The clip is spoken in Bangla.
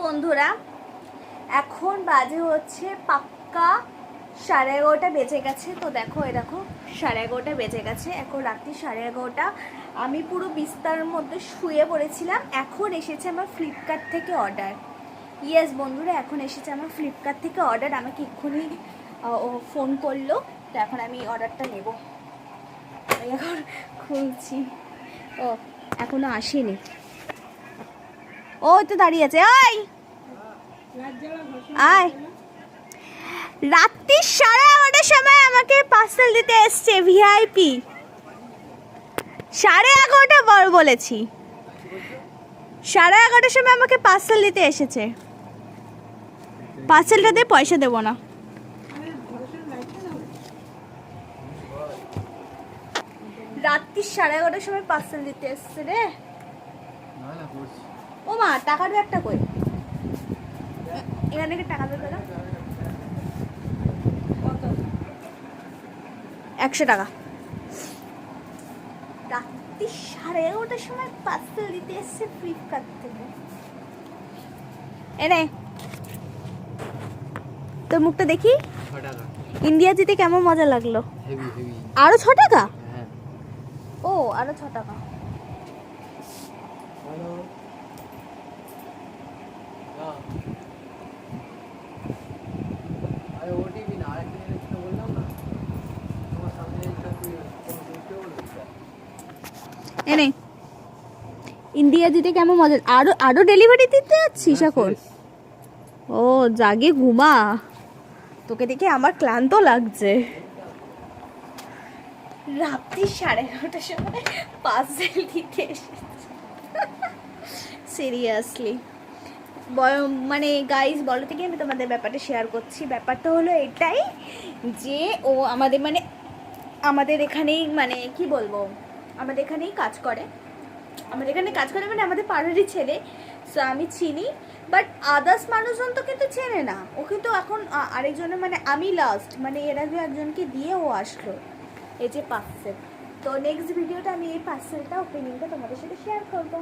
বন্ধুরা এখন বাজে হচ্ছে পাক্কা 11:30 বেজে গেছে। তো দেখো এই দেখো 11:30 বেজে গেছে, এখন রাত্রি 11:30। আমি পুরো বিস্তার মধ্যে শুয়ে পড়েছিলাম। এখন এসেছে আমার ফ্লিপকার্ট থেকে অর্ডার। ইয়েস বন্ধুরা, এখন এসেছে আমার ফ্লিপকার্ট থেকে অর্ডার। আমাকে এক্ষুনি ও ফোন করলো, তো এখন আমি অর্ডারটা নেব। এখন খুলছি। ও এখনো আসেনি, ও তো দাঁড়িয়ে আছে। আয় আয়, রাত্রি 11:30 সময় আমাকে পার্সেল দিতে এসছে ভিআইপি। 11:30 বড় বলেছি, 11:30 সময় আমাকে পার্সেল দিতে এসেছে। পার্সেলটা দিয়ে পয়সা দেবো না। রাত্রি 11:30 সময় পার্সেল দিতে এসছে রে। ও মা, টাকার ব্যাগটা কই? এখান থেকে টাকা বের করো। 100 টাকা। রাত্রি 11:30 সময় পার্সেল দিতে এসছে ফ্লিপকার্ট থেকে। এনে তোর মুখটা দেখি। ইন্ডিয়া যেতে কেমন মজা লাগলো? আরো 6 টাকা? ও আরো 6 টাকা। এনে ইন্ডিয়া যেতে কেমন মজা। আরো আরো ডেলিভারি দিতে যাচ্ছিস এখন? ও জাগে ঘুমা, তোকে দেখে আমার ক্লান্ত লাগছে। রাত্রি 11:30 সময় পার্সেল দিতে এসেছে। সিরিয়াসলি মানে গাইস, বলো থেকে আমি তোমাদের ব্যাপারটা শেয়ার করছি। ব্যাপারটা হলো এটাই যে ও আমাদের এখানেই মানে কি বলবো, আমাদের এখানেই কাজ করে। আমাদের এখানে কাজ করে মানে আমাদের পাড়ারই ছেলে। সো আমি চিনি, বাট আদার্স মানুষজন তো কিন্তু চেনে না। ও কিন্তু এখন আরেকজনের মানে আমি লাস্ট মানে এর আগে একজনকে দিয়ে ও আসলো এই যে পার্সেল। তো নেক্সট ভিডিওটা আমি এই পার্সেলটা ওপেনিংটা তোমাদের সাথে শেয়ার করবো।